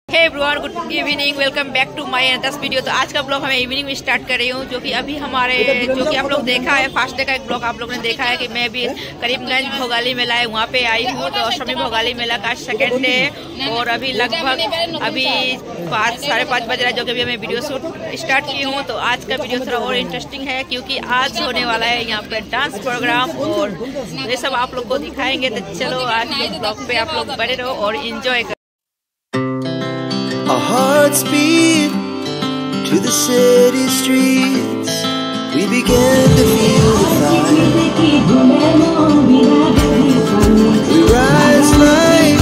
Hey everyone, good evening, welcome back to my another video. तो आज का blog हमें इवनिंग में स्टार्ट कर रही हूँ, जो कि अभी हमारे जो कि आप लोग देखा है फर्स्ट डे का एक ब्लॉग आप लोगों ने देखा है कि मैं भी करीमगंज भोगाली मेला है वहाँ पे आई हूँ। तो अष्टमी भोगाली मेला का सेकेंड डे है और अभी लगभग अभी 5-5:30 बज रहा है, जो कि अभी मैं वीडियो शूट स्टार्ट की हूँ। तो आज का वीडियो थोड़ा और इंटरेस्टिंग है क्योंकि आज होने वाला है यहाँ पे डांस प्रोग्राम और ये सब आप लोग को दिखाएंगे। तो चलो आज के ब्लॉग पे आप लोग बने रहो और इंजॉय करो। Our hearts beat to the city streets. We began to feel the fire. We rise like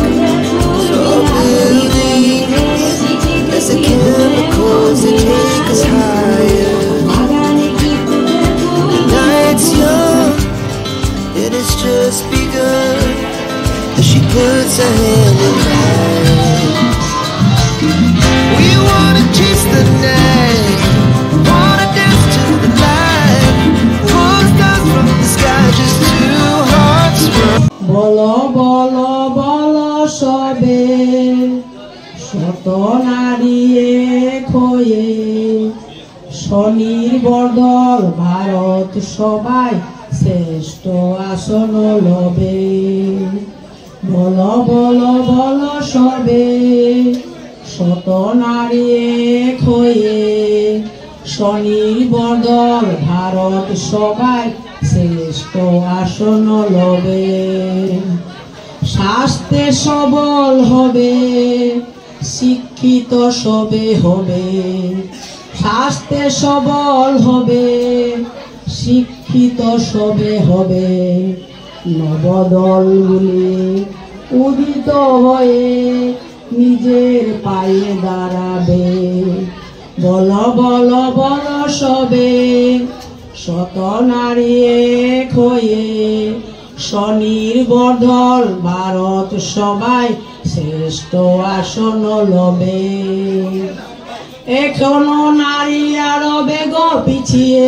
tall buildings as the chemicals that take us higher. The night's young and it's just begun as she puts her hand in mine. We wanna chase the night, wanna dance to the light, pull stars from the sky, just two hearts run. বলো বলো বলো সবে শত নারী এক হয়ে স্বনির্ভর ভারত সবাই শ্রেষ্ঠ আসন লবে। বলো বলো বলো সবে শত নারী এক হয়ে স্বনির্ভর ভারত সবাই শ্রেষ্ঠ আসন লবে। স্বাস্থ্যে সবল হবে, শিক্ষিত সবে হবে। স্বাস্থ্যে সবল হবে, শিক্ষিত সবে হবে। নবদলগুলি উদিত হয়ে নিজের পায়ে দাঁড়াবে। বলো বলো বলো সবে শত নারী এক হয়ে স্বনির্ভর ভারত সবাই শ্রেষ্ঠ আসন লবে। এখনো নারী আরো বেগ পিছিয়ে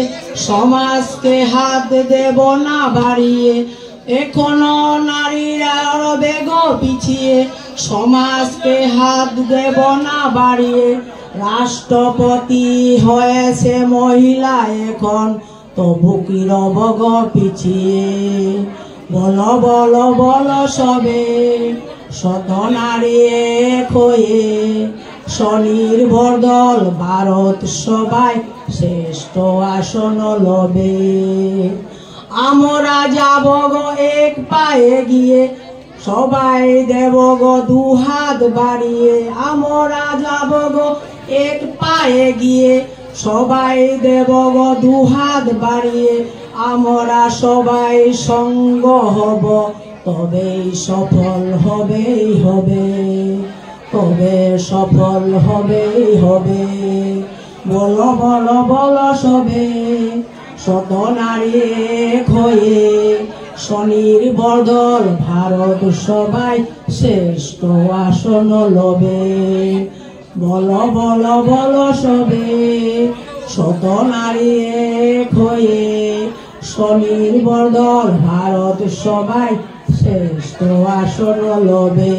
সমাজকে হাত দেব না বাড়িয়ে। এখনো নারীরা আরো বেগ পিছিয়ে সমাজকে হাত দেব না বাড়িয়ে। রাষ্ট্রপতি হয়েছে মহিলা এখন, তবু কি রব গো পিছিয়ে। বলো বলো বলো সবে শত নারী এক হয়ে স্বনির্ভর ভারত সবাই শ্রেষ্ঠ আসন লবে। আমরা যাব গো এক পায়ে গিয়ে, সবাই দেব গো দুহাত বাড়িয়ে। আমরা যাব গো এক পায়ে গিয়ে, সবাই দেব গো দুহাত বাড়িয়ে। আমরা সবাই সঙ্গ হব, তবেই সফল হবেই হবে, তবে সফল হবেই হবে। বলো বলো বলো সবে শত নারী এক হয়ে স্বনির্ভর ভারত সবাই শ্রেষ্ঠ আসন লবে। বলো বলো বলো সবে শত নারী এক হয়ে স্বনির্ভর ভারত সবাই শ্রেষ্ঠ আসন লবে।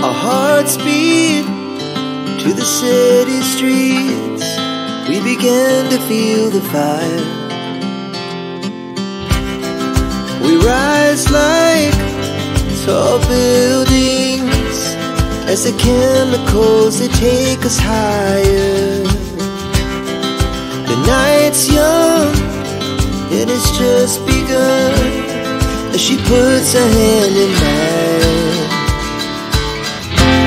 Our hearts beat to the city streets. We began to feel the fire. We rise like tall buildings as the chemicals that take us higher. The night's young and it's just begun as she puts her hand in mine.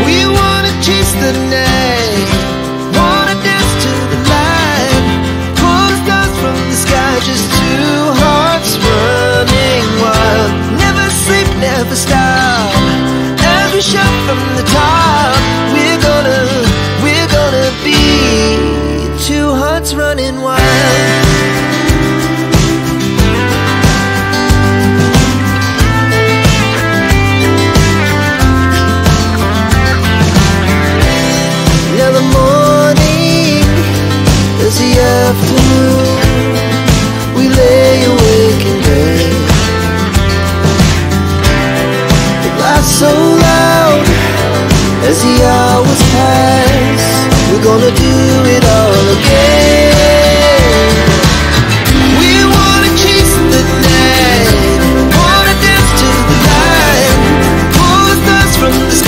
We wanna chase the night, wanna dance to the light, pull stars from the sky, just two hearts running wild. Never sleep, never stop, as we shout from the top. We're gonna be two hearts running wild. as the hours pass, we're gonna do it all again. We wanna chase the night, wanna dance to the light, pull the stars from the sky.